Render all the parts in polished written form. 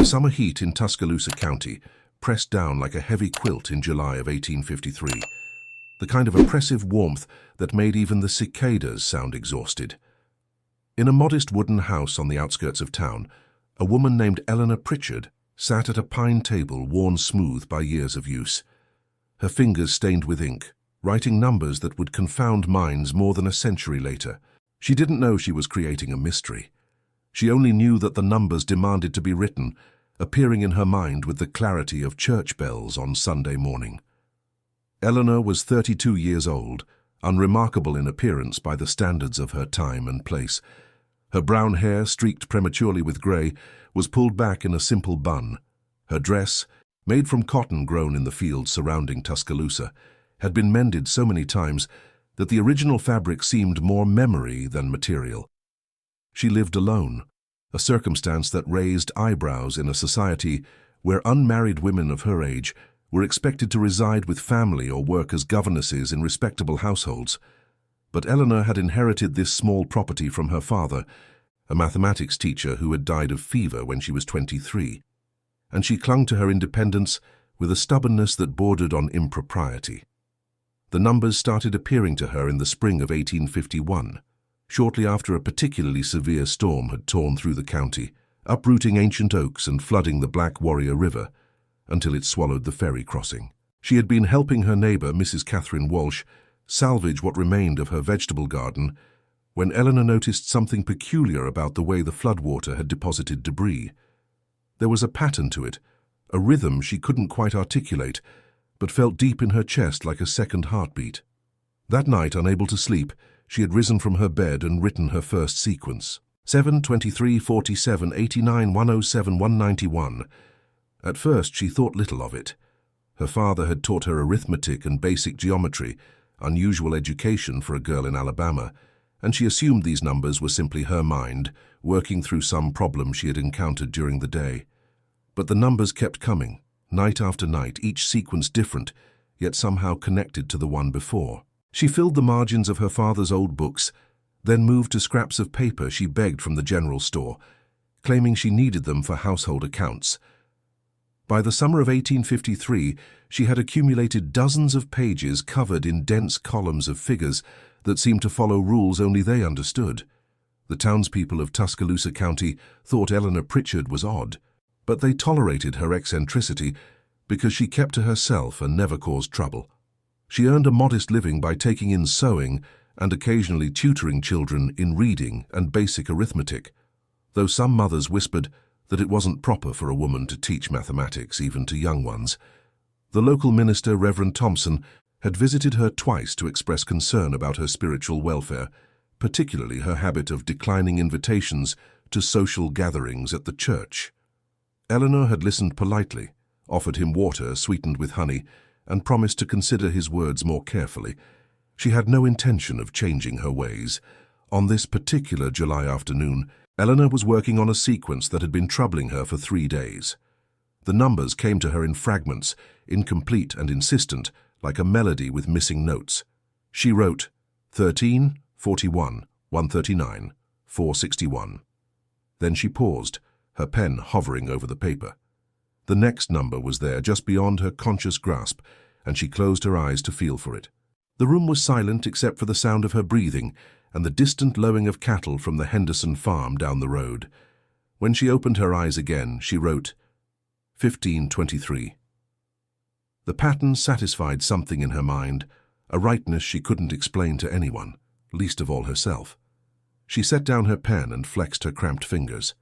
The summer heat in Tuscaloosa County pressed down like a heavy quilt in July of 1853, the kind of oppressive warmth that made even the cicadas sound exhausted. In a modest wooden house on the outskirts of town, a woman named Eleanor Pritchard sat at a pine table worn smooth by years of use. Her fingers stained with ink, writing numbers that would confound minds more than a century later. She didn't know she was creating a mystery. She only knew that the numbers demanded to be written, appearing in her mind with the clarity of church bells on Sunday morning. Eleanor was 32 years old, unremarkable in appearance by the standards of her time and place. Her brown hair, streaked prematurely with grey, was pulled back in a simple bun. Her dress, made from cotton grown in the fields surrounding Tuscaloosa, had been mended so many times that the original fabric seemed more memory than material. She lived alone, a circumstance that raised eyebrows in a society where unmarried women of her age were expected to reside with family or work as governesses in respectable households. But Eleanor had inherited this small property from her father, a mathematics teacher who had died of fever when she was 23, and she clung to her independence with a stubbornness that bordered on impropriety. The numbers started appearing to her in the spring of 1851, shortly after a particularly severe storm had torn through the county, uprooting ancient oaks and flooding the Black Warrior River until it swallowed the ferry crossing. She had been helping her neighbor, Mrs. Catherine Walsh, salvage what remained of her vegetable garden when Eleanor noticed something peculiar about the way the floodwater had deposited debris. There was a pattern to it, a rhythm she couldn't quite articulate, but felt deep in her chest like a second heartbeat. That night, unable to sleep, she had risen from her bed and written her first sequence. 7, 23, 47, 89, 107, 191. At first, she thought little of it. Her father had taught her arithmetic and basic geometry, unusual education for a girl in Alabama, and she assumed these numbers were simply her mind, working through some problem she had encountered during the day. But the numbers kept coming, night after night, each sequence different, yet somehow connected to the one before. She filled the margins of her father's old books, then moved to scraps of paper she begged from the general store, claiming she needed them for household accounts. By the summer of 1853, she had accumulated dozens of pages covered in dense columns of figures that seemed to follow rules only they understood. The townspeople of Tuscaloosa County thought Eleanor Pritchard was odd, but they tolerated her eccentricity because she kept to herself and never caused trouble. She earned a modest living by taking in sewing and occasionally tutoring children in reading and basic arithmetic, though some mothers whispered that it wasn't proper for a woman to teach mathematics even to young ones. The local minister, Reverend Thompson, had visited her twice to express concern about her spiritual welfare, particularly her habit of declining invitations to social gatherings at the church. Eleanor had listened politely, offered him water sweetened with honey, and promised to consider his words more carefully. She had no intention of changing her ways. On this particular July afternoon, Eleanor was working on a sequence that had been troubling her for 3 days. The numbers came to her in fragments, incomplete and insistent, like a melody with missing notes. She wrote 13, 41, 139, 461. Then she paused, her pen hovering over the paper. The next number was there, just beyond her conscious grasp, and she closed her eyes to feel for it. The room was silent except for the sound of her breathing and the distant lowing of cattle from the Henderson farm down the road. When she opened her eyes again, she wrote 1523. The pattern satisfied something in her mind, a rightness she couldn't explain to anyone, least of all herself. She set down her pen and flexed her cramped fingers.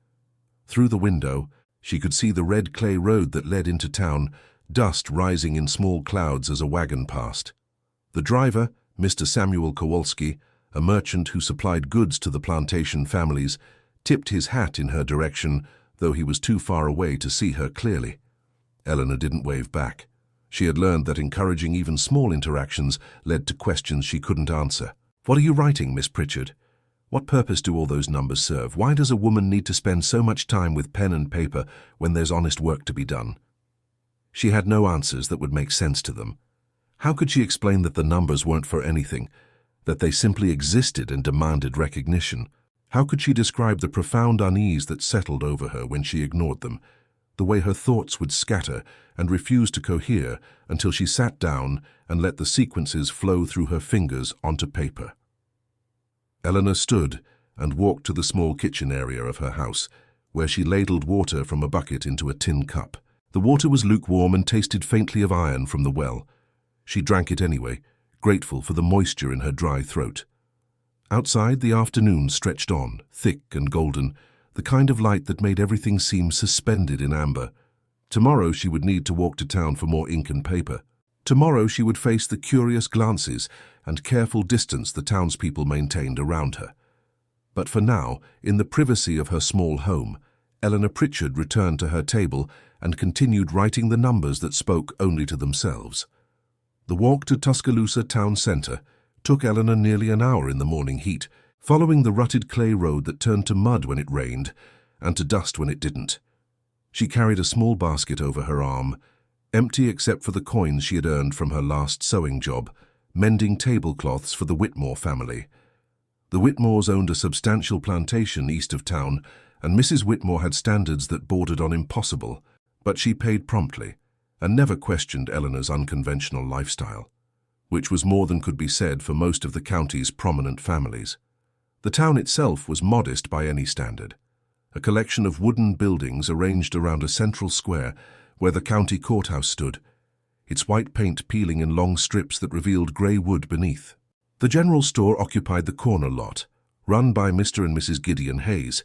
Through the window, she could see the red clay road that led into town, dust rising in small clouds as a wagon passed. The driver, Mr. Samuel Kowalski, a merchant who supplied goods to the plantation families, tipped his hat in her direction, though he was too far away to see her clearly. Eleanor didn't wave back. She had learned that encouraging even small interactions led to questions she couldn't answer. "What are you writing, Miss Pritchard? What purpose do all those numbers serve? Why does a woman need to spend so much time with pen and paper when there's honest work to be done?" She had no answers that would make sense to them. How could she explain that the numbers weren't for anything, that they simply existed and demanded recognition? How could she describe the profound unease that settled over her when she ignored them, the way her thoughts would scatter and refuse to cohere until she sat down and let the sequences flow through her fingers onto paper. Eleanor stood and walked to the small kitchen area of her house, where she ladled water from a bucket into a tin cup. The water was lukewarm and tasted faintly of iron from the well. She drank it anyway, grateful for the moisture in her dry throat. Outside, the afternoon stretched on, thick and golden, the kind of light that made everything seem suspended in amber. Tomorrow she would need to walk to town for more ink and paper. Tomorrow she would face the curious glances and careful distance the townspeople maintained around her. But for now, in the privacy of her small home, Eleanor Pritchard returned to her table and continued writing the numbers that spoke only to themselves. The walk to Tuscaloosa town centre took Eleanor nearly an hour in the morning heat, following the rutted clay road that turned to mud when it rained and to dust when it didn't. She carried a small basket over her arm, empty except for the coins she had earned from her last sewing job, mending tablecloths for the Whitmore family. The Whitmores owned a substantial plantation east of town, and Mrs. Whitmore had standards that bordered on impossible, but she paid promptly and never questioned Eleanor's unconventional lifestyle, which was more than could be said for most of the county's prominent families. The town itself was modest by any standard, a collection of wooden buildings arranged around a central square where the county courthouse stood, its white paint peeling in long strips that revealed grey wood beneath. The general store occupied the corner lot, run by Mr. and Mrs. Gideon Hayes,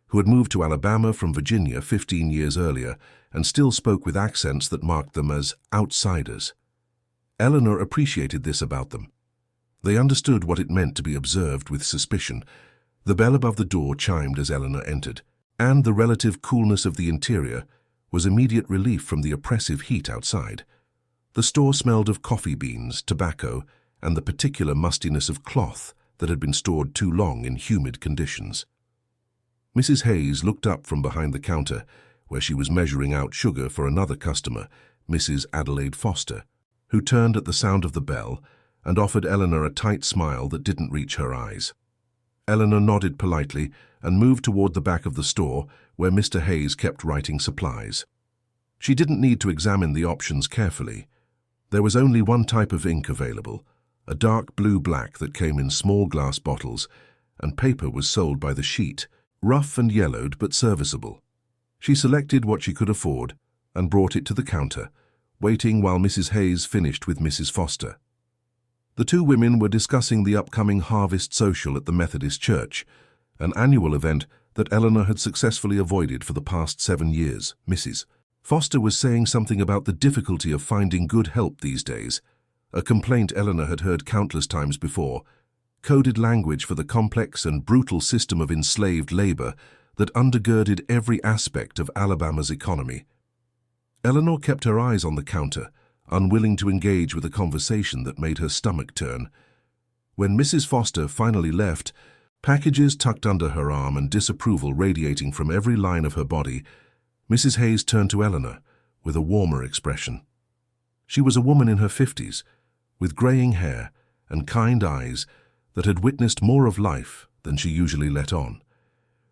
who had moved to Alabama from Virginia 15 years earlier and still spoke with accents that marked them as outsiders. Eleanor appreciated this about them. They understood what it meant to be observed with suspicion. The bell above the door chimed as Eleanor entered, and the relative coolness of the interior was immediate relief from the oppressive heat outside. The store smelled of coffee beans, tobacco, and the particular mustiness of cloth that had been stored too long in humid conditions. Mrs. Hayes looked up from behind the counter, where she was measuring out sugar for another customer, Mrs. Adelaide Foster, who turned at the sound of the bell and offered Eleanor a tight smile that didn't reach her eyes. Eleanor nodded politely and moved toward the back of the store, where Mr. Hayes kept writing supplies. She didn't need to examine the options carefully. There was only one type of ink available, a dark blue-black that came in small glass bottles, and paper was sold by the sheet, rough and yellowed but serviceable. She selected what she could afford and brought it to the counter, waiting while Mrs. Hayes finished with Mrs. Foster. The two women were discussing the upcoming harvest social at the Methodist Church, an annual event that Eleanor had successfully avoided for the past 7 years. Mrs. Foster was saying something about the difficulty of finding good help these days, a complaint Eleanor had heard countless times before, coded language for the complex and brutal system of enslaved labor that undergirded every aspect of Alabama's economy. Eleanor kept her eyes on the counter, unwilling to engage with a conversation that made her stomach turn. When Mrs. Foster finally left, packages tucked under her arm and disapproval radiating from every line of her body, Mrs. Hayes turned to Eleanor with a warmer expression. She was a woman in her 50s, with graying hair and kind eyes that had witnessed more of life than she usually let on.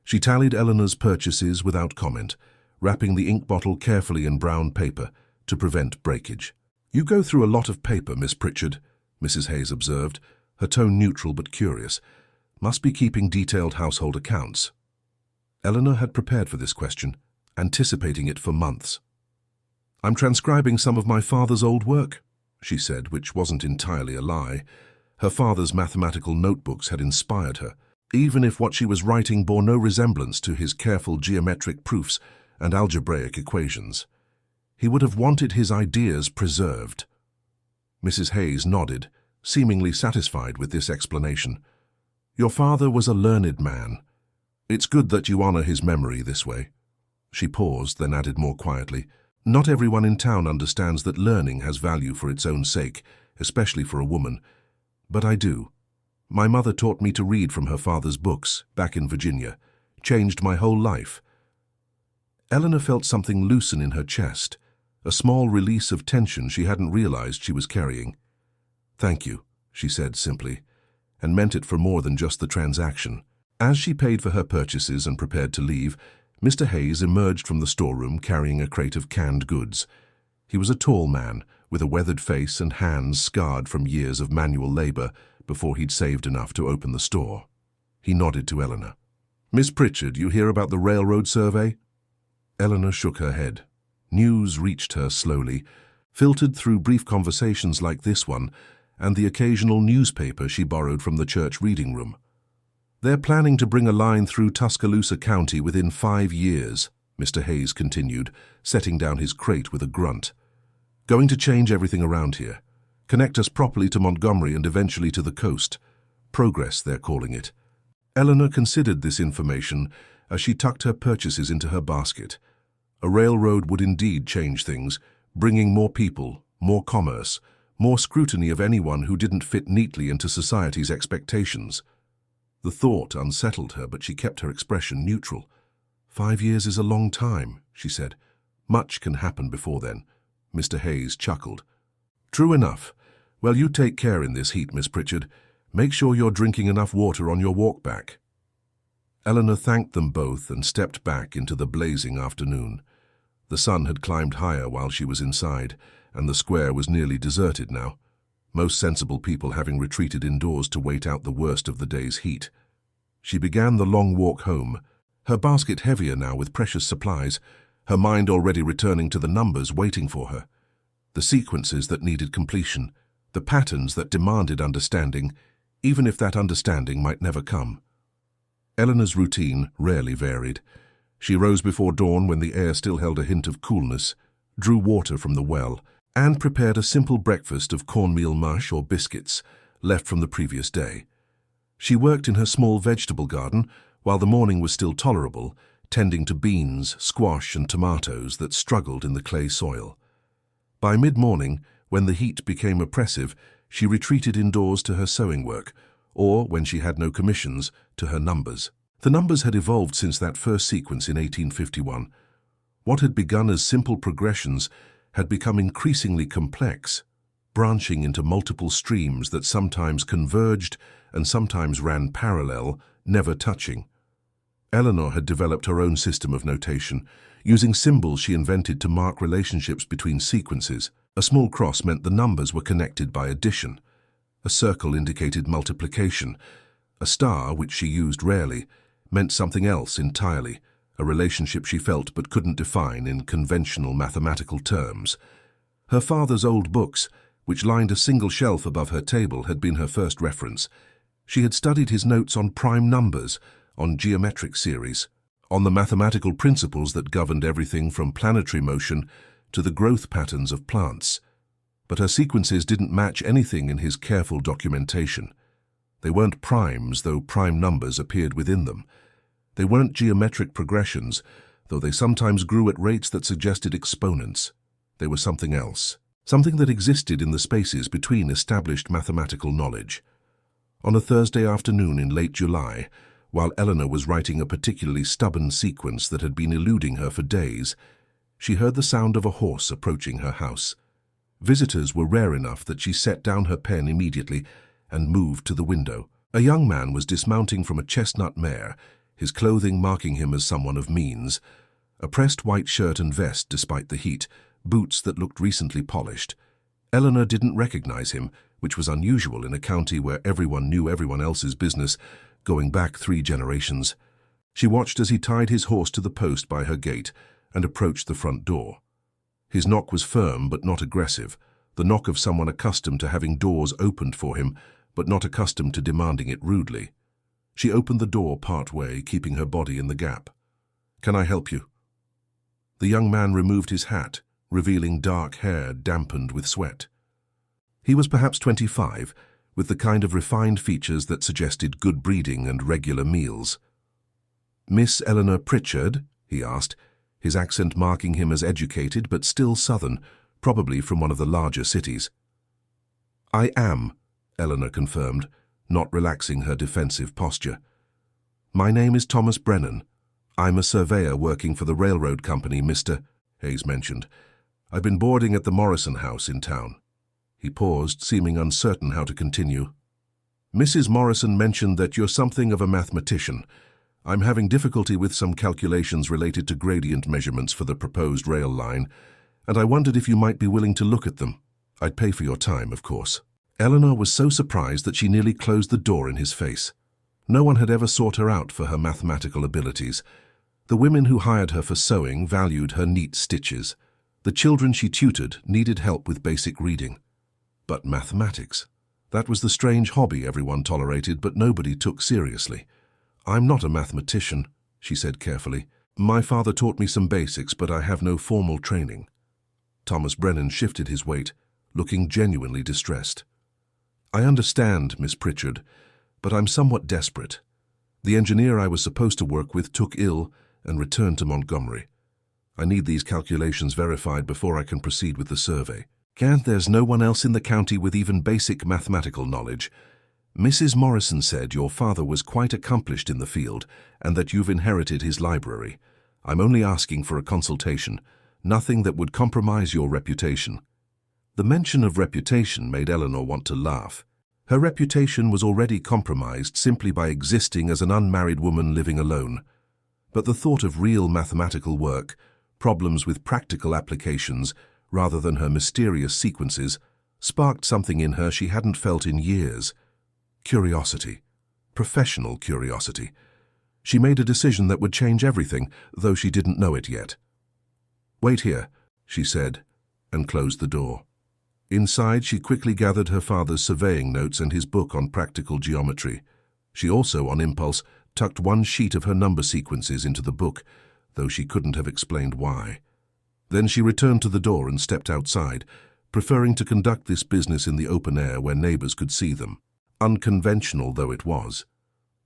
She tallied Eleanor's purchases without comment, wrapping the ink bottle carefully in brown paper to prevent breakage. "You go through a lot of paper, Miss Pritchard," Mrs. Hayes observed, her tone neutral but curious. "Must be keeping detailed household accounts." Eleanor had prepared for this question, anticipating it for months. "I'm transcribing some of my father's old work," she said, which wasn't entirely a lie. Her father's mathematical notebooks had inspired her, even if what she was writing bore no resemblance to his careful geometric proofs and algebraic equations. He would have wanted his ideas preserved. Mrs. Hayes nodded, seemingly satisfied with this explanation. "Your father was a learned man. It's good that you honor his memory this way." She paused, then added more quietly, "Not everyone in town understands that learning has value for its own sake, especially for a woman. But I do. My mother taught me to read from her father's books, back in Virginia. Changed my whole life." Eleanor felt something loosen in her chest, a small release of tension she hadn't realized she was carrying. "Thank you," she said simply, and meant it for more than just the transaction. As she paid for her purchases and prepared to leave, Mr. Hayes emerged from the storeroom carrying a crate of canned goods. He was a tall man, with a weathered face and hands scarred from years of manual labor before he'd saved enough to open the store. He nodded to Eleanor. "Miss Pritchard, you hear about the railroad survey?" Eleanor shook her head. News reached her slowly, filtered through brief conversations like this one and the occasional newspaper she borrowed from the church reading room. "They're planning to bring a line through Tuscaloosa County within 5 years," Mr. Hayes continued, setting down his crate with a grunt. "Going to change everything around here. Connect us properly to Montgomery and eventually to the coast. Progress, they're calling it." Eleanor considered this information as she tucked her purchases into her basket. A railroad would indeed change things, bringing more people, more commerce, more scrutiny of anyone who didn't fit neatly into society's expectations. The thought unsettled her, but she kept her expression neutral. 5 years is a long time, she said. Much can happen before then. Mr. Hayes chuckled. "True enough. Well, you take care in this heat, Miss Pritchard. Make sure you're drinking enough water on your walk back." Eleanor thanked them both and stepped back into the blazing afternoon. The sun had climbed higher while she was inside, and the square was nearly deserted now, most sensible people having retreated indoors to wait out the worst of the day's heat. She began the long walk home, her basket heavier now with precious supplies, her mind already returning to the numbers waiting for her, the sequences that needed completion, the patterns that demanded understanding, even if that understanding might never come. Eleanor's routine rarely varied. She rose before dawn when the air still held a hint of coolness, drew water from the well, and prepared a simple breakfast of cornmeal mush or biscuits left from the previous day. She worked in her small vegetable garden while the morning was still tolerable, tending to beans, squash, and tomatoes that struggled in the clay soil. By mid-morning, when the heat became oppressive, she retreated indoors to her sewing work, or, when she had no commissions, to her numbers. The numbers had evolved since that first sequence in 1851. What had begun as simple progressions had become increasingly complex, branching into multiple streams that sometimes converged and sometimes ran parallel, never touching. Eleanor had developed her own system of notation, using symbols she invented to mark relationships between sequences. A small cross meant the numbers were connected by addition. A circle indicated multiplication. A star, which she used rarely, meant something else entirely, a relationship she felt but couldn't define in conventional mathematical terms. Her father's old books, which lined a single shelf above her table, had been her first reference. She had studied his notes on prime numbers, on geometric series, on the mathematical principles that governed everything from planetary motion to the growth patterns of plants. But her sequences didn't match anything in his careful documentation. They weren't primes, though prime numbers appeared within them. They weren't geometric progressions, though they sometimes grew at rates that suggested exponents. They were something else, something that existed in the spaces between established mathematical knowledge. On a Thursday afternoon in late July, while Eleanor was writing a particularly stubborn sequence that had been eluding her for days, she heard the sound of a horse approaching her house. Visitors were rare enough that she set down her pen immediately and moved to the window. A young man was dismounting from a chestnut mare, his clothing marking him as someone of means. A pressed white shirt and vest despite the heat, boots that looked recently polished. Eleanor didn't recognize him, which was unusual in a county where everyone knew everyone else's business, going back 3 generations. She watched as he tied his horse to the post by her gate and approached the front door. His knock was firm but not aggressive, the knock of someone accustomed to having doors opened for him, but not accustomed to demanding it rudely. She opened the door part-way, keeping her body in the gap. "Can I help you?" The young man removed his hat, revealing dark hair dampened with sweat. He was perhaps 25, with the kind of refined features that suggested good breeding and regular meals. "Miss Eleanor Pritchard?" he asked, his accent marking him as educated but still southern, probably from one of the larger cities. "I am," Eleanor confirmed, not relaxing her defensive posture. "My name is Thomas Brennan. I'm a surveyor working for the railroad company Mr. Hayes mentioned. I've been boarding at the Morrison house in town." He paused, seeming uncertain how to continue. "Mrs. Morrison mentioned that you're something of a mathematician. I'm having difficulty with some calculations related to gradient measurements for the proposed rail line, and I wondered if you might be willing to look at them. I'd pay for your time, of course." Eleanor was so surprised that she nearly closed the door in his face. No one had ever sought her out for her mathematical abilities. The women who hired her for sewing valued her neat stitches. The children she tutored needed help with basic reading. But mathematics, that was the strange hobby everyone tolerated but nobody took seriously. "I'm not a mathematician," she said carefully. "My father taught me some basics, but I have no formal training." Thomas Brennan shifted his weight, looking genuinely distressed. "I understand, Miss Pritchard, but I'm somewhat desperate. The engineer I was supposed to work with took ill and returned to Montgomery. I need these calculations verified before I can proceed with the survey." "There's no one else in the county with even basic mathematical knowledge. Mrs. Morrison said your father was quite accomplished in the field and that you've inherited his library. I'm only asking for a consultation, nothing that would compromise your reputation." The mention of reputation made Eleanor want to laugh. Her reputation was already compromised simply by existing as an unmarried woman living alone. But the thought of real mathematical work, problems with practical applications, rather than her mysterious sequences, sparked something in her she hadn't felt in years. Curiosity. Professional curiosity. She made a decision that would change everything, though she didn't know it yet. "Wait here," she said, and closed the door. Inside, she quickly gathered her father's surveying notes and his book on practical geometry. She also, on impulse, tucked one sheet of her number sequences into the book, though she couldn't have explained why. Then she returned to the door and stepped outside, preferring to conduct this business in the open air where neighbors could see them, unconventional though it was.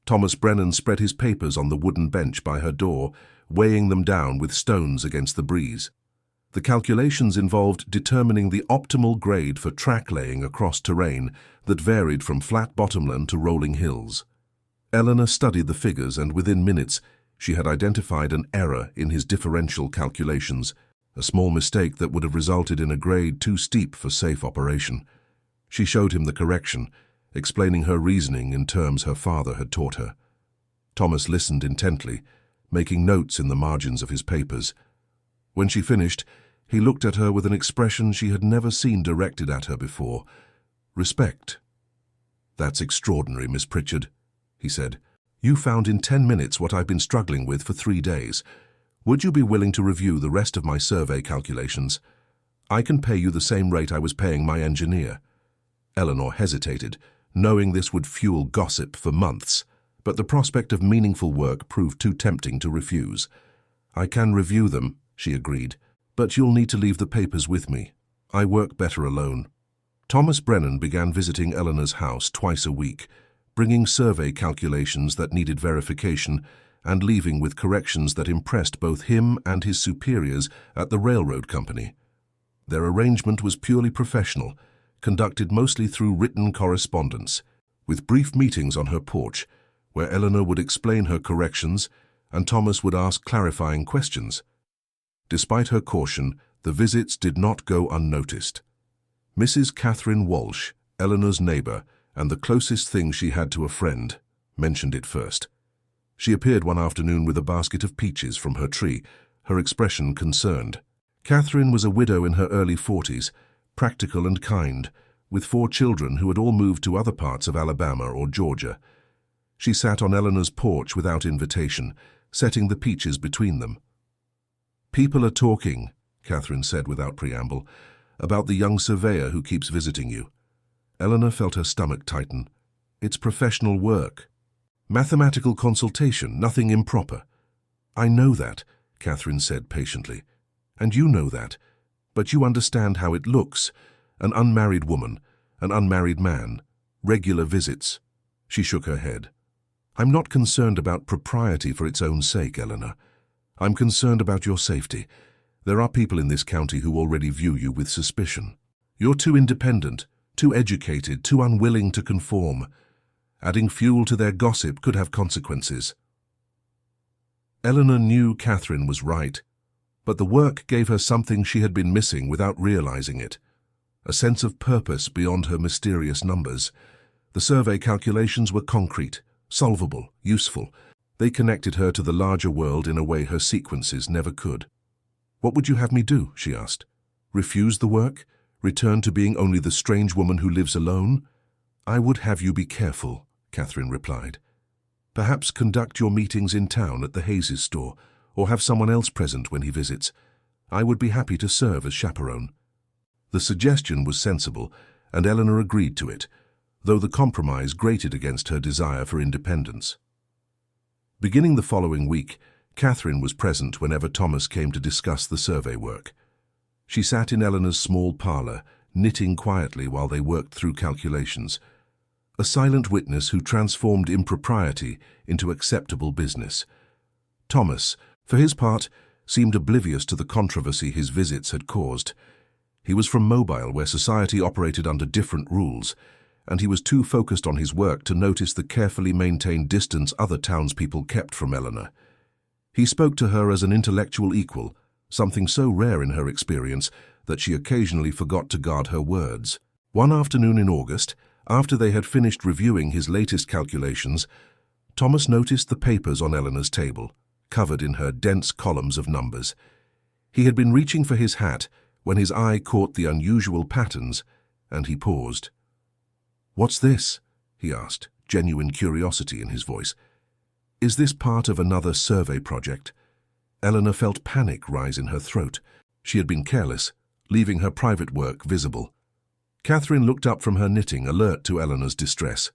Thomas Brennan spread his papers on the wooden bench by her door, weighing them down with stones against the breeze. The calculations involved determining the optimal grade for track laying across terrain that varied from flat bottomland to rolling hills. Eleanor studied the figures, and within minutes she had identified an error in his differential calculations, a small mistake that would have resulted in a grade too steep for safe operation. She showed him the correction, explaining her reasoning in terms her father had taught her. Thomas listened intently, making notes in the margins of his papers. When she finished, he looked at her with an expression she had never seen directed at her before. Respect. "That's extraordinary, Miss Pritchard," he said. "You found in 10 minutes what I've been struggling with for 3 days. Would you be willing to review the rest of my survey calculations? I can pay you the same rate I was paying my engineer." Eleanor hesitated, knowing this would fuel gossip for months, but the prospect of meaningful work proved too tempting to refuse. "I can review them," she agreed, "but you'll need to leave the papers with me. I work better alone." Thomas Brennan began visiting Eleanor's house twice a week, bringing survey calculations that needed verification and leaving with corrections that impressed both him and his superiors at the railroad company. Their arrangement was purely professional, conducted mostly through written correspondence, with brief meetings on her porch, where Eleanor would explain her corrections and Thomas would ask clarifying questions. Despite her caution, the visits did not go unnoticed. Mrs. Catherine Walsh, Eleanor's neighbor, and the closest thing she had to a friend, mentioned it first. She appeared one afternoon with a basket of peaches from her tree, her expression concerned. Catherine was a widow in her early 40s, practical and kind, with 4 children who had all moved to other parts of Alabama or Georgia. She sat on Eleanor's porch without invitation, setting the peaches between them. "People are talking," Catherine said without preamble, "about the young surveyor who keeps visiting you." Eleanor felt her stomach tighten. "It's professional work. Mathematical consultation, nothing improper." "I know that," Catherine said patiently. "And you know that. But you understand how it looks. An unmarried woman, an unmarried man, regular visits." She shook her head. "I'm not concerned about propriety for its own sake, Eleanor. I'm concerned about your safety. There are people in this county who already view you with suspicion. You're too independent, too educated, too unwilling to conform. Adding fuel to their gossip could have consequences." Eleanor knew Catherine was right, but the work gave her something she had been missing without realizing it. A sense of purpose beyond her mysterious numbers. The survey calculations were concrete, solvable, useful. They connected her to the larger world in a way her sequences never could. "What would you have me do?" she asked. "Refuse the work? Return to being only the strange woman who lives alone?" "I would have you be careful," Catherine replied. "Perhaps conduct your meetings in town at the Hayes' store, or have someone else present when he visits. I would be happy to serve as chaperone." The suggestion was sensible, and Eleanor agreed to it, though the compromise grated against her desire for independence. Beginning the following week, Catherine was present whenever Thomas came to discuss the survey work. She sat in Eleanor's small parlour, knitting quietly while they worked through calculations, a silent witness who transformed impropriety into acceptable business. Thomas, for his part, seemed oblivious to the controversy his visits had caused. He was from Mobile, where society operated under different rules, and he was too focused on his work to notice the carefully maintained distance other townspeople kept from Eleanor. He spoke to her as an intellectual equal, something so rare in her experience that she occasionally forgot to guard her words. One afternoon in August, after they had finished reviewing his latest calculations, Thomas noticed the papers on Eleanor's table, covered in her dense columns of numbers. He had been reaching for his hat when his eye caught the unusual patterns, and he paused. "What's this?" he asked, genuine curiosity in his voice. "Is this part of another survey project?" Eleanor felt panic rise in her throat. She had been careless, leaving her private work visible. Catherine looked up from her knitting, alert to Eleanor's distress.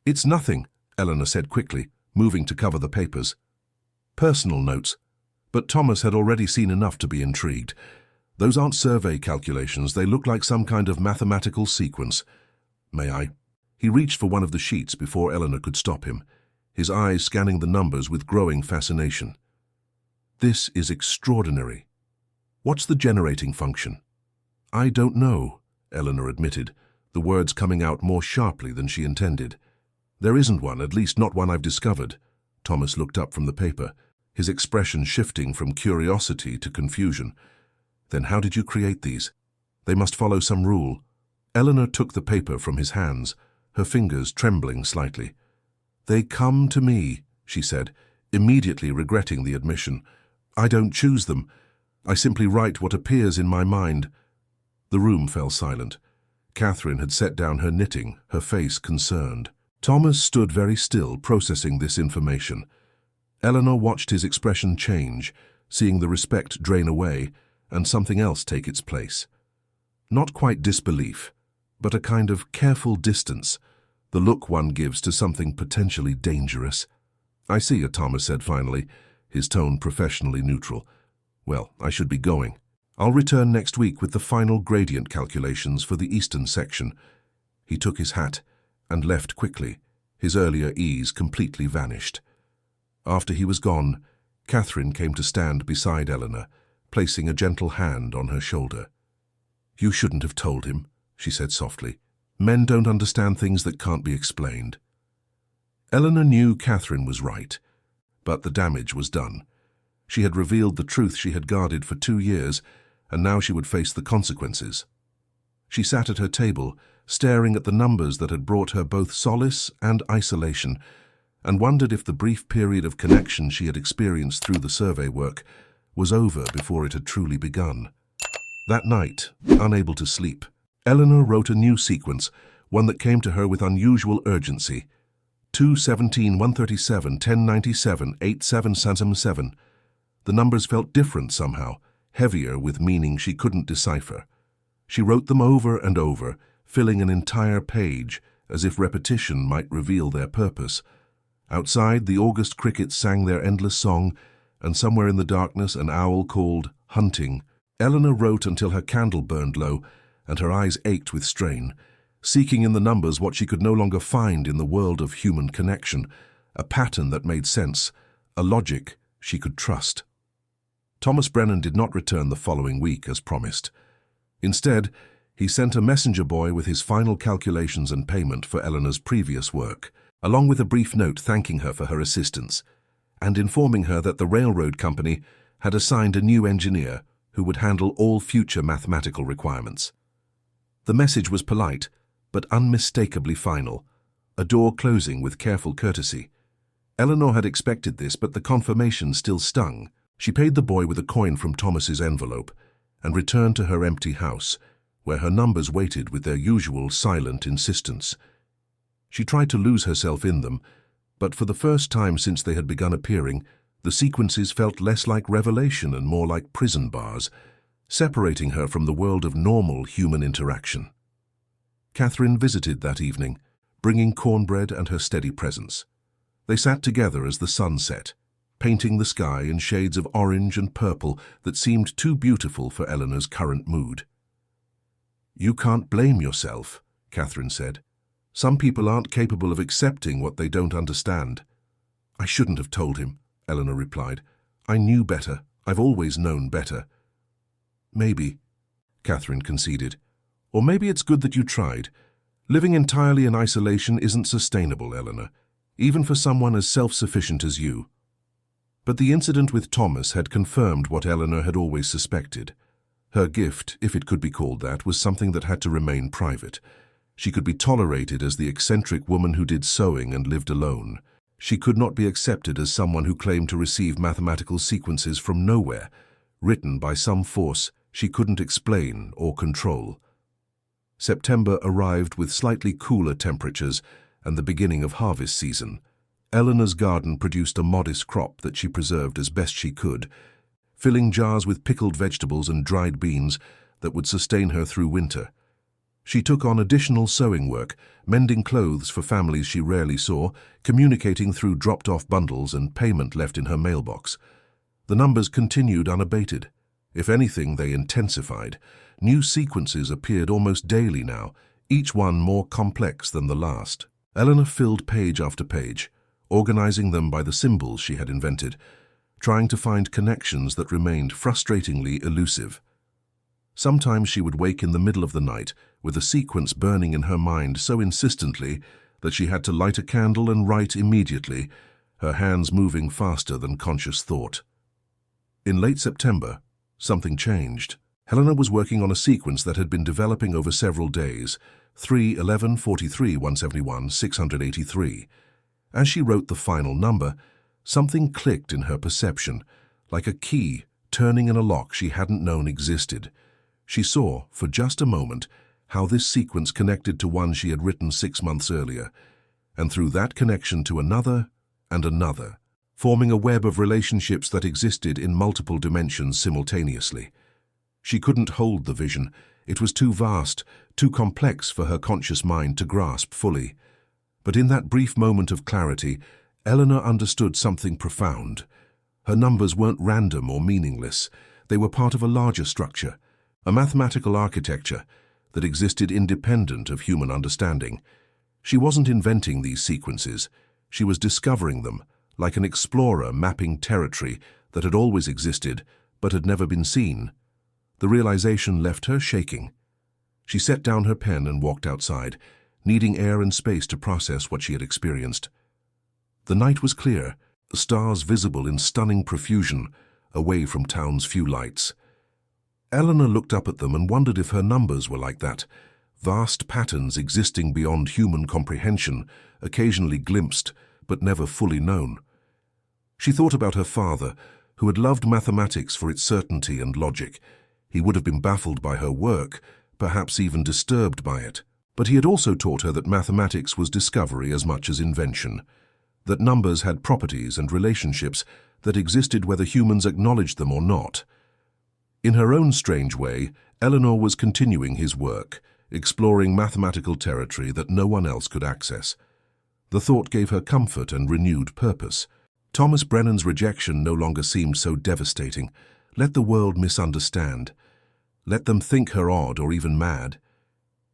"It's nothing," Eleanor said quickly, moving to cover the papers. "Personal notes." But Thomas had already seen enough to be intrigued. "Those aren't survey calculations, they look like some kind of mathematical sequence. May I?" He reached for one of the sheets before Eleanor could stop him, his eyes scanning the numbers with growing fascination. "This is extraordinary. What's the generating function?" "I don't know," Eleanor admitted, the words coming out more sharply than she intended. "There isn't one, at least not one I've discovered." Thomas looked up from the paper, his expression shifting from curiosity to confusion. "Then how did you create these? They must follow some rule." Eleanor took the paper from his hands, her fingers trembling slightly. "They come to me," she said, immediately regretting the admission. "I don't choose them. I simply write what appears in my mind." The room fell silent. Catherine had set down her knitting, her face concerned. Thomas stood very still, processing this information. Eleanor watched his expression change, seeing the respect drain away and something else take its place. Not quite disbelief, but a kind of careful distance, the look one gives to something potentially dangerous. "I see," Thomas said finally, his tone professionally neutral. "Well, I should be going. I'll return next week with the final gradient calculations for the eastern section." He took his hat and left quickly, his earlier ease completely vanished. After he was gone, Catherine came to stand beside Eleanor, placing a gentle hand on her shoulder. "You shouldn't have told him," she said softly. "Men don't understand things that can't be explained." Eleanor knew Catherine was right, but the damage was done. She had revealed the truth she had guarded for 2 years, and now she would face the consequences. She sat at her table, staring at the numbers that had brought her both solace and isolation, and wondered if the brief period of connection she had experienced through the survey work was over before it had truly begun. That night, unable to sleep, Eleanor wrote a new sequence, one that came to her with unusual urgency. 217, 137, 1097, 8777. The numbers felt different somehow, heavier with meaning she couldn't decipher. She wrote them over and over, filling an entire page, as if repetition might reveal their purpose. Outside, the August crickets sang their endless song, and somewhere in the darkness an owl called hunting. Eleanor wrote until her candle burned low, and her eyes ached with strain, seeking in the numbers what she could no longer find in the world of human connection, a pattern that made sense, a logic she could trust. Thomas Brennan did not return the following week as promised. Instead, he sent a messenger boy with his final calculations and payment for Eleanor's previous work, along with a brief note thanking her for her assistance, and informing her that the railroad company had assigned a new engineer who would handle all future mathematical requirements. The message was polite, but unmistakably final, a door closing with careful courtesy. Eleanor had expected this, but the confirmation still stung. She paid the boy with a coin from Thomas's envelope and returned to her empty house, where her numbers waited with their usual silent insistence. She tried to lose herself in them, but for the first time since they had begun appearing, the sequences felt less like revelation and more like prison bars, separating her from the world of normal human interaction. Catherine visited that evening, bringing cornbread and her steady presence. They sat together as the sun set, painting the sky in shades of orange and purple that seemed too beautiful for Eleanor's current mood. "You can't blame yourself," Catherine said. "Some people aren't capable of accepting what they don't understand." "I shouldn't have told him," Eleanor replied. "I knew better. I've always known better." "Maybe," Catherine conceded. "Or maybe it's good that you tried. Living entirely in isolation isn't sustainable, Eleanor, even for someone as self-sufficient as you." But the incident with Thomas had confirmed what Eleanor had always suspected. Her gift, if it could be called that, was something that had to remain private. She could be tolerated as the eccentric woman who did sewing and lived alone. She could not be accepted as someone who claimed to receive mathematical sequences from nowhere, written by some force she couldn't explain or control. September arrived with slightly cooler temperatures and the beginning of harvest season. Eleanor's garden produced a modest crop that she preserved as best she could, filling jars with pickled vegetables and dried beans that would sustain her through winter. She took on additional sewing work, mending clothes for families she rarely saw, communicating through dropped-off bundles and payment left in her mailbox. The numbers continued unabated. If anything, they intensified. New sequences appeared almost daily now, each one more complex than the last. Eleanor filled page after page, organizing them by the symbols she had invented, trying to find connections that remained frustratingly elusive. Sometimes she would wake in the middle of the night with a sequence burning in her mind so insistently that she had to light a candle and write immediately, her hands moving faster than conscious thought. In late September, something changed. Eleanor was working on a sequence that had been developing over several days, 3-11-43-171-683. As she wrote the final number, something clicked in her perception, like a key turning in a lock she hadn't known existed. She saw, for just a moment, how this sequence connected to one she had written 6 months earlier, and through that connection to another and another, forming a web of relationships that existed in multiple dimensions simultaneously. She couldn't hold the vision. It was too vast, too complex for her conscious mind to grasp fully. But in that brief moment of clarity, Eleanor understood something profound. Her numbers weren't random or meaningless. They were part of a larger structure, a mathematical architecture that existed independent of human understanding. She wasn't inventing these sequences. She was discovering them, like an explorer mapping territory that had always existed but had never been seen. The realization left her shaking. She set down her pen and walked outside, needing air and space to process what she had experienced. The night was clear, the stars visible in stunning profusion, away from town's few lights. Eleanor looked up at them and wondered if her numbers were like that, vast patterns existing beyond human comprehension, occasionally glimpsed, but never fully known. She thought about her father, who had loved mathematics for its certainty and logic. He would have been baffled by her work, perhaps even disturbed by it. But he had also taught her that mathematics was discovery as much as invention, that numbers had properties and relationships that existed whether humans acknowledged them or not. In her own strange way, Eleanor was continuing his work, exploring mathematical territory that no one else could access. The thought gave her comfort and renewed purpose. Thomas Brennan's rejection no longer seemed so devastating. Let the world misunderstand. Let them think her odd or even mad.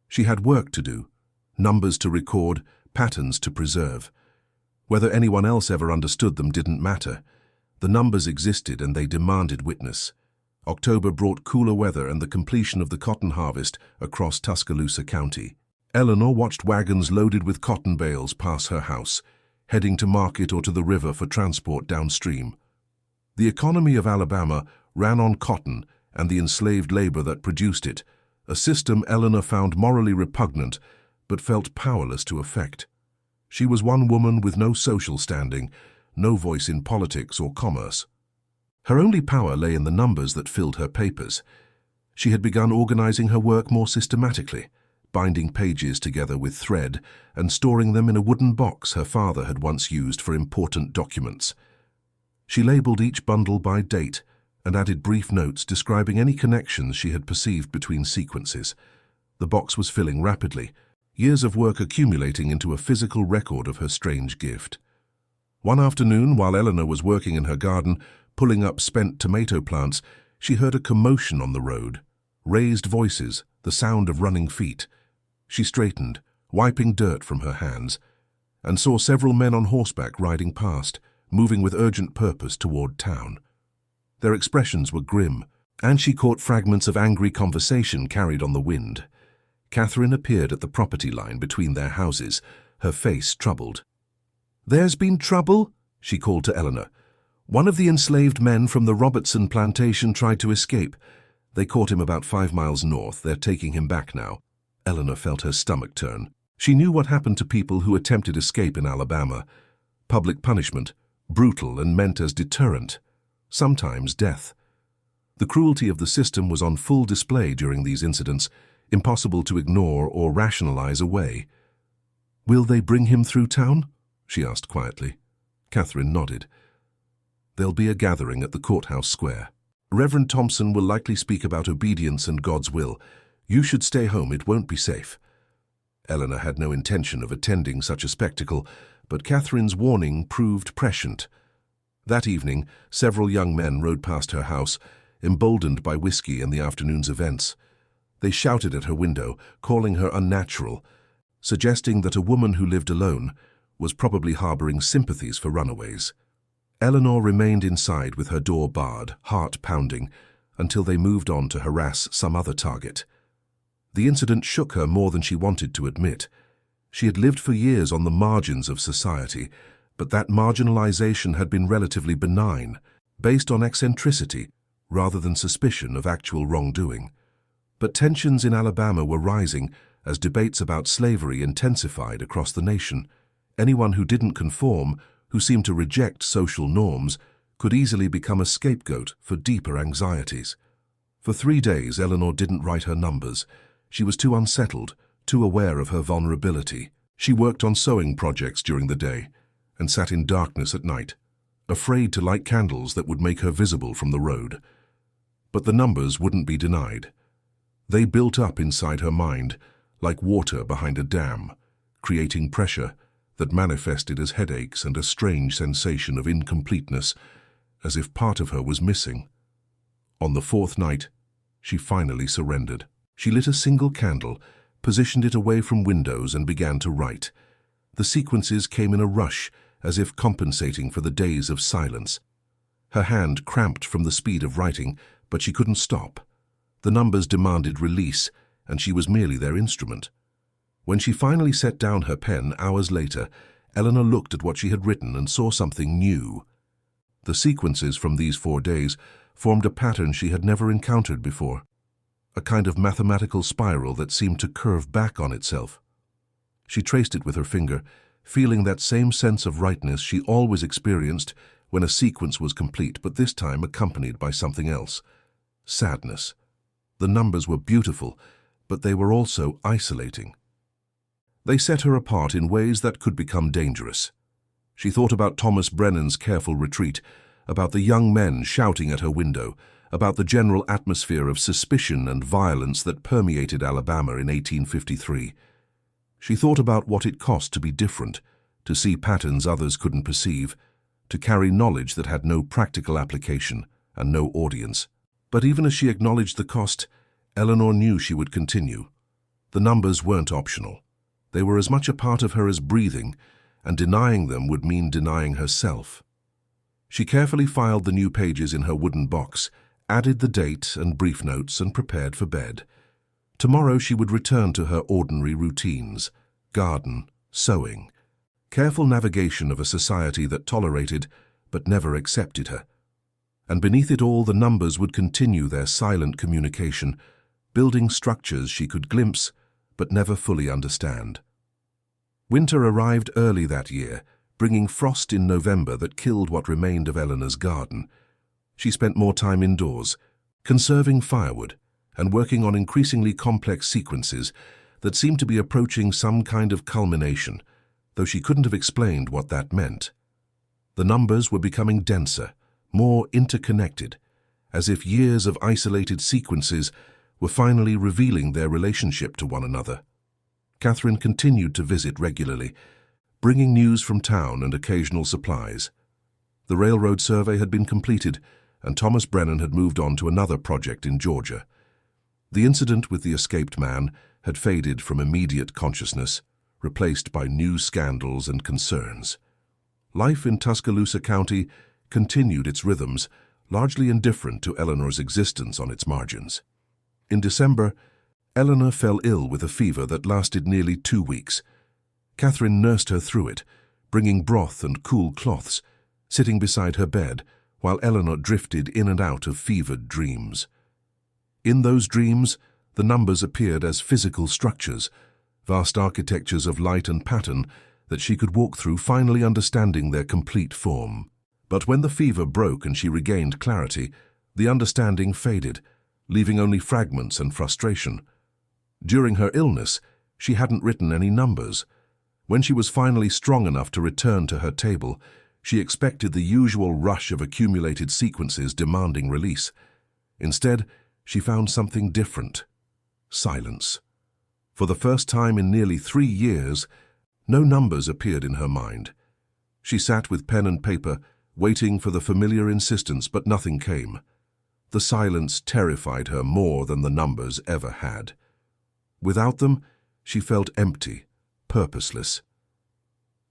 She had work to do, numbers to record, patterns to preserve. Whether anyone else ever understood them didn't matter. The numbers existed and they demanded witness. October brought cooler weather and the completion of the cotton harvest across Tuscaloosa County. Eleanor watched wagons loaded with cotton bales pass her house, heading to market or to the river for transport downstream. The economy of Alabama ran on cotton and the enslaved labor that produced it, a system Eleanor found morally repugnant but felt powerless to affect. She was one woman with no social standing, no voice in politics or commerce. Her only power lay in the numbers that filled her papers. She had begun organizing her work more systematically, binding pages together with thread and storing them in a wooden box her father had once used for important documents. She labeled each bundle by date and added brief notes describing any connections she had perceived between sequences. The box was filling rapidly, years of work accumulating into a physical record of her strange gift. One afternoon, while Eleanor was working in her garden, pulling up spent tomato plants, she heard a commotion on the road. Raised voices, the sound of running feet. She straightened, wiping dirt from her hands, and saw several men on horseback riding past, moving with urgent purpose toward town. Their expressions were grim, and she caught fragments of angry conversation carried on the wind. Catherine appeared at the property line between their houses, her face troubled. "There's been trouble?" she called to Eleanor. "One of the enslaved men from the Robertson plantation tried to escape. They caught him about 5 miles north. They're taking him back now." Eleanor felt her stomach turn. She knew what happened to people who attempted escape in Alabama. Public punishment, brutal and meant as deterrent. Sometimes death. The cruelty of the system was on full display during these incidents, impossible to ignore or rationalize away. "Will they bring him through town?" she asked quietly. Catherine nodded. "There'll be a gathering at the courthouse square. Reverend Thompson will likely speak about obedience and God's will. You should stay home, it won't be safe." Eleanor had no intention of attending such a spectacle, but Catherine's warning proved prescient. That evening, several young men rode past her house, emboldened by whiskey and the afternoon's events. They shouted at her window, calling her unnatural, suggesting that a woman who lived alone was probably harboring sympathies for runaways. Eleanor remained inside with her door barred, heart pounding, until they moved on to harass some other target. The incident shook her more than she wanted to admit. She had lived for years on the margins of society, but that marginalization had been relatively benign, based on eccentricity rather than suspicion of actual wrongdoing. But tensions in Alabama were rising as debates about slavery intensified across the nation. Anyone who didn't conform, who seemed to reject social norms, could easily become a scapegoat for deeper anxieties. For 3 days, Eleanor didn't write her numbers. She was too unsettled, too aware of her vulnerability. She worked on sewing projects during the day and sat in darkness at night, afraid to light candles that would make her visible from the road. But the numbers wouldn't be denied. They built up inside her mind, like water behind a dam, creating pressure that manifested as headaches and a strange sensation of incompleteness, as if part of her was missing. On the 4th night, she finally surrendered. She lit a single candle, positioned it away from windows, and began to write. The sequences came in a rush, as if compensating for the days of silence. Her hand cramped from the speed of writing, but she couldn't stop. The numbers demanded release, and she was merely their instrument. When she finally set down her pen hours later, Eleanor looked at what she had written and saw something new. The sequences from these 4 days formed a pattern she had never encountered before, a kind of mathematical spiral that seemed to curve back on itself. She traced it with her finger, feeling that same sense of rightness she always experienced when a sequence was complete, but this time accompanied by something else: sadness. The numbers were beautiful, but they were also isolating. They set her apart in ways that could become dangerous. She thought about Thomas Brennan's careful retreat, about the young men shouting at her window, about the general atmosphere of suspicion and violence that permeated Alabama in 1853. She thought about what it cost to be different, to see patterns others couldn't perceive, to carry knowledge that had no practical application and no audience. But even as she acknowledged the cost, Eleanor knew she would continue. The numbers weren't optional. They were as much a part of her as breathing, and denying them would mean denying herself. She carefully filed the new pages in her wooden box, added the date and brief notes, and prepared for bed. Tomorrow she would return to her ordinary routines: garden, sewing, careful navigation of a society that tolerated but never accepted her. And beneath it all, the numbers would continue their silent communication, building structures she could glimpse but never fully understand. Winter arrived early that year, bringing frost in November that killed what remained of Eleanor's garden. She spent more time indoors, conserving firewood and working on increasingly complex sequences that seemed to be approaching some kind of culmination, though she couldn't have explained what that meant. The numbers were becoming denser, more interconnected, as if years of isolated sequences were finally revealing their relationship to one another. Catherine continued to visit regularly, bringing news from town and occasional supplies. The railroad survey had been completed, and Thomas Brennan had moved on to another project in Georgia. The incident with the escaped man had faded from immediate consciousness, replaced by new scandals and concerns. Life in Tuscaloosa County continued its rhythms, largely indifferent to Eleanor's existence on its margins. In December, Eleanor fell ill with a fever that lasted nearly 2 weeks. Catherine nursed her through it, bringing broth and cool cloths, sitting beside her bed, while Eleanor drifted in and out of fevered dreams. In those dreams, the numbers appeared as physical structures, vast architectures of light and pattern that she could walk through, finally understanding their complete form. But when the fever broke and she regained clarity, the understanding faded, leaving only fragments and frustration. During her illness, she hadn't written any numbers. When she was finally strong enough to return to her table, she expected the usual rush of accumulated sequences demanding release. Instead, she found something different: silence. For the first time in nearly 3 years, no numbers appeared in her mind. She sat with pen and paper, waiting for the familiar insistence, but nothing came. The silence terrified her more than the numbers ever had. Without them, she felt empty, purposeless.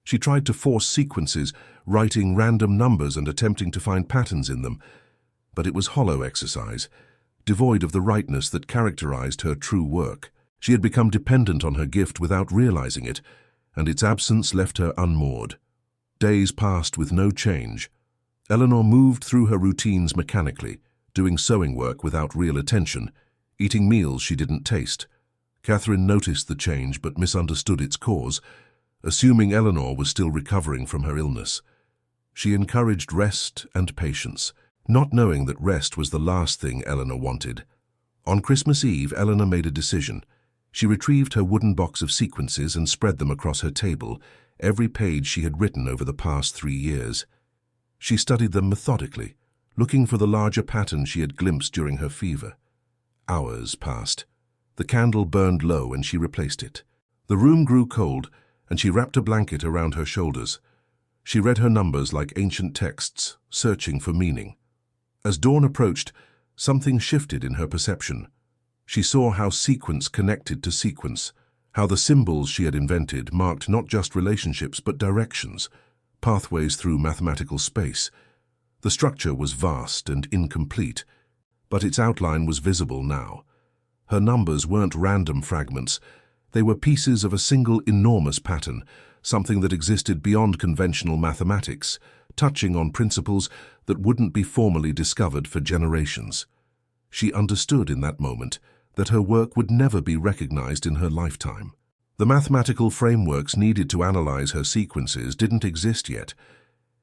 She tried to force sequences, writing random numbers and attempting to find patterns in them, but it was hollow exercise, devoid of the rightness that characterized her true work. She had become dependent on her gift without realizing it, and its absence left her unmoored. Days passed with no change. Eleanor moved through her routines mechanically, doing sewing work without real attention, eating meals she didn't taste. Catherine noticed the change but misunderstood its cause, assuming Eleanor was still recovering from her illness. She encouraged rest and patience, not knowing that rest was the last thing Eleanor wanted. On Christmas Eve, Eleanor made a decision. She retrieved her wooden box of sequences and spread them across her table, every page she had written over the past 3 years. She studied them methodically, looking for the larger pattern she had glimpsed during her fever. Hours passed. The candle burned low and she replaced it. The room grew cold, and she wrapped a blanket around her shoulders. She read her numbers like ancient texts, searching for meaning. As dawn approached, something shifted in her perception. She saw how sequence connected to sequence, how the symbols she had invented marked not just relationships but directions, pathways through mathematical space. The structure was vast and incomplete, but its outline was visible now. Her numbers weren't random fragments. They were pieces of a single enormous pattern, something that existed beyond conventional mathematics, touching on principles that wouldn't be formally discovered for generations. She understood in that moment that her work would never be recognized in her lifetime. The mathematical frameworks needed to analyze her sequences didn't exist yet.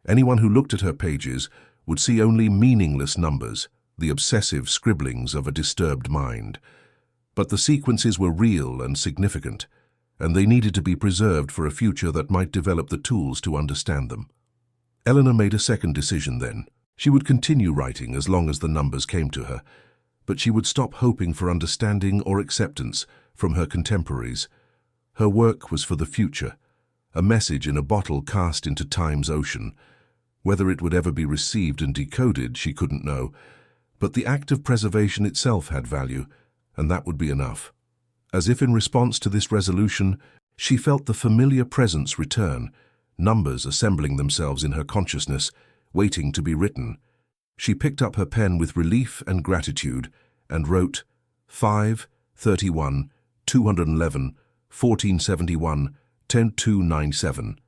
Anyone who looked at her pages would see only meaningless numbers, the obsessive scribblings of a disturbed mind. But the sequences were real and significant, and they needed to be preserved for a future that might develop the tools to understand them. Eleanor made a second decision then. She would continue writing as long as the numbers came to her, but she would stop hoping for understanding or acceptance from her contemporaries. Her work was for the future, a message in a bottle cast into time's ocean. Whether it would ever be received and decoded, she couldn't know, but the act of preservation itself had value, and that would be enough. As if in response to this resolution, she felt the familiar presence return, numbers assembling themselves in her consciousness, waiting to be written. She picked up her pen with relief and gratitude and wrote 5, 31, 211, 1471, 10297.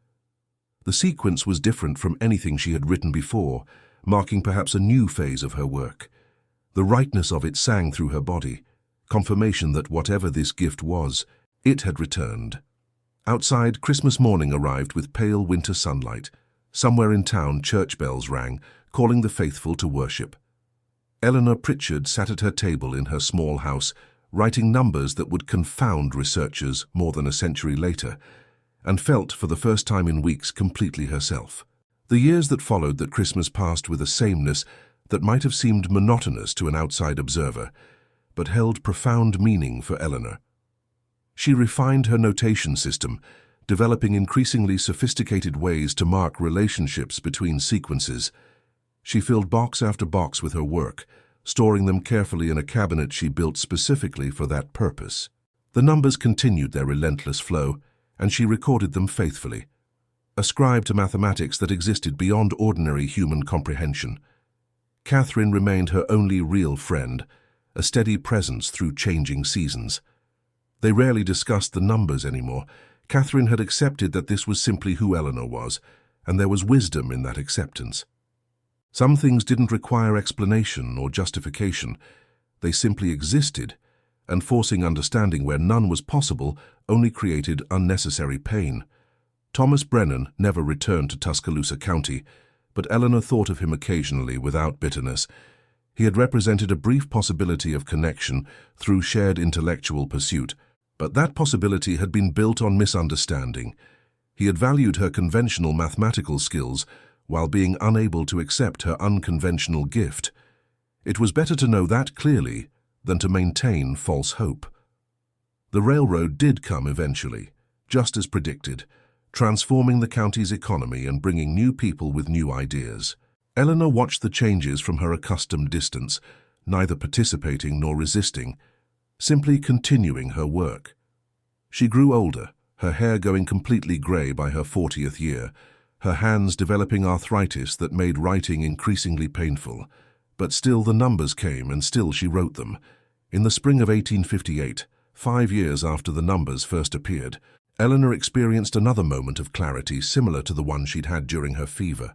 The sequence was different from anything she had written before, marking perhaps a new phase of her work. The rightness of it sang through her body, confirmation that whatever this gift was, it had returned. Outside, Christmas morning arrived with pale winter sunlight. Somewhere in town, church bells rang, calling the faithful to worship. Eleanor Pritchard sat at her table in her small house, writing numbers that would confound researchers more than a century later, and felt for the first time in weeks completely herself. The years that followed that Christmas passed with a sameness that might have seemed monotonous to an outside observer, but held profound meaning for Eleanor. She refined her notation system, developing increasingly sophisticated ways to mark relationships between sequences. She filled box after box with her work, storing them carefully in a cabinet she built specifically for that purpose. The numbers continued their relentless flow, and she recorded them faithfully, a scribe to mathematics that existed beyond ordinary human comprehension. Catherine remained her only real friend, a steady presence through changing seasons. They rarely discussed the numbers anymore. Catherine had accepted that this was simply who Eleanor was, and there was wisdom in that acceptance. Some things didn't require explanation or justification. They simply existed, and forcing understanding where none was possible only created unnecessary pain. Thomas Brennan never returned to Tuscaloosa County, but Eleanor thought of him occasionally without bitterness. He had represented a brief possibility of connection through shared intellectual pursuit, but that possibility had been built on misunderstanding. He had valued her conventional mathematical skills while being unable to accept her unconventional gift. It was better to know that clearly than to maintain false hope. The railroad did come eventually, just as predicted, transforming the county's economy and bringing new people with new ideas. Eleanor watched the changes from her accustomed distance, neither participating nor resisting, simply continuing her work. She grew older, her hair going completely grey by her 40th year, her hands developing arthritis that made writing increasingly painful. But still the numbers came, and still she wrote them. In the spring of 1858, 5 years after the numbers first appeared, Eleanor experienced another moment of clarity similar to the one she'd had during her fever.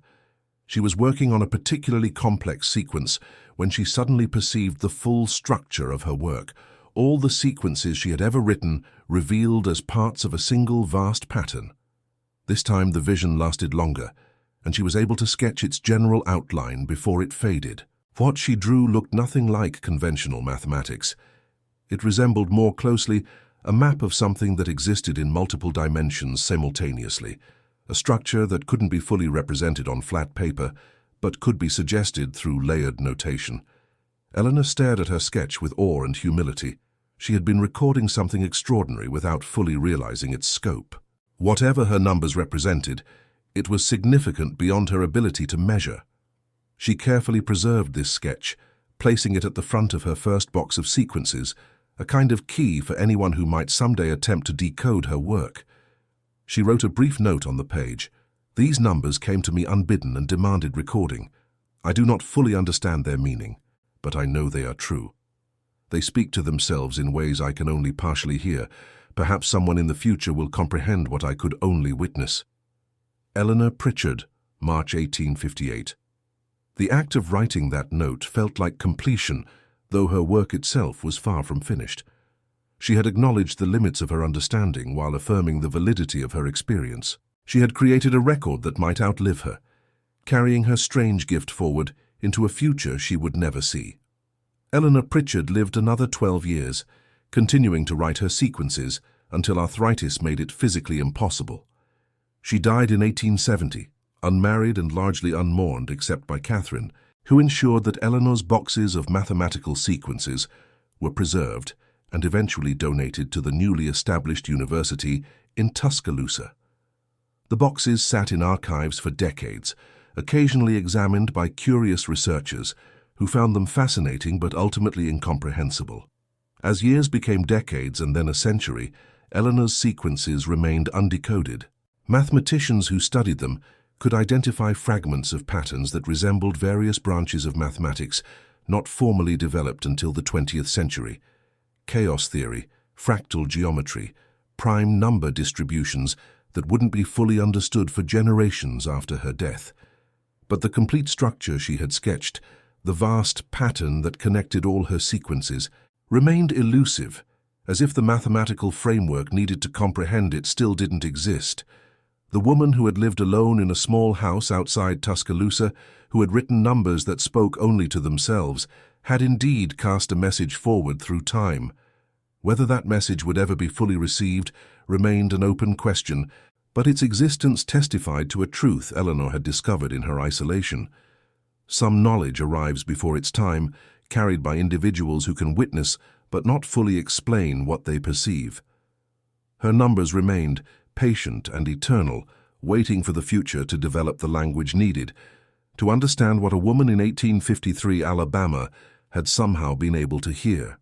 She was working on a particularly complex sequence when she suddenly perceived the full structure of her work. All the sequences she had ever written revealed as parts of a single vast pattern. This time the vision lasted longer, and she was able to sketch its general outline before it faded. What she drew looked nothing like conventional mathematics. It resembled more closely a map of something that existed in multiple dimensions simultaneously, a structure that couldn't be fully represented on flat paper, but could be suggested through layered notation. Eleanor stared at her sketch with awe and humility. She had been recording something extraordinary without fully realizing its scope. Whatever her numbers represented, it was significant beyond her ability to measure. She carefully preserved this sketch, placing it at the front of her first box of sequences, a kind of key for anyone who might someday attempt to decode her work. She wrote a brief note on the page. "These numbers came to me unbidden and demanded recording. I do not fully understand their meaning, but I know they are true. They speak to themselves in ways I can only partially hear. Perhaps someone in the future will comprehend what I could only witness." Eleanor Pritchard, March 1858. The act of writing that note felt like completion, though her work itself was far from finished. She had acknowledged the limits of her understanding while affirming the validity of her experience. She had created a record that might outlive her, carrying her strange gift forward into a future she would never see. Eleanor Pritchard lived another 12 years, continuing to write her sequences until arthritis made it physically impossible. She died in 1870, unmarried and largely unmourned except by Catherine, who ensured that Eleanor's boxes of mathematical sequences were preserved and eventually donated to the newly established university in Tuscaloosa. The boxes sat in archives for decades, occasionally examined by curious researchers who found them fascinating but ultimately incomprehensible. As years became decades and then a century, Eleanor's sequences remained undecoded. Mathematicians who studied them could identify fragments of patterns that resembled various branches of mathematics not formally developed until the 20th century: chaos theory, fractal geometry, prime number distributions that wouldn't be fully understood for generations after her death. But the complete structure she had sketched, the vast pattern that connected all her sequences, remained elusive, as if the mathematical framework needed to comprehend it still didn't exist. The woman who had lived alone in a small house outside Tuscaloosa, who had written numbers that spoke only to themselves, had indeed cast a message forward through time. Whether that message would ever be fully received remained an open question, but its existence testified to a truth Eleanor had discovered in her isolation. Some knowledge arrives before its time, carried by individuals who can witness but not fully explain what they perceive. Her numbers remained patient and eternal, waiting for the future to develop the language needed to understand what a woman in 1853 Alabama had somehow been able to hear.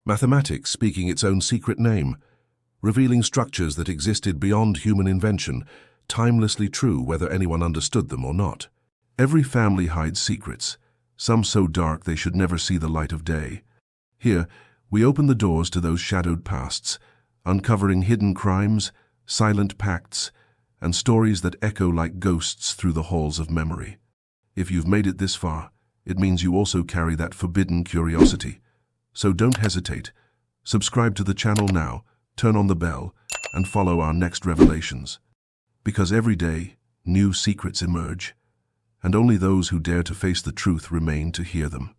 Mathematics speaking its own secret name, revealing structures that existed beyond human invention, timelessly true whether anyone understood them or not. Every family hides secrets, some so dark they should never see the light of day. Here, we open the doors to those shadowed pasts, uncovering hidden crimes, silent pacts, and stories that echo like ghosts through the halls of memory. If you've made it this far, it means you also carry that forbidden curiosity. So don't hesitate. Subscribe to the channel now, turn on the bell, and follow our next revelations. Because every day, new secrets emerge, and only those who dare to face the truth remain to hear them.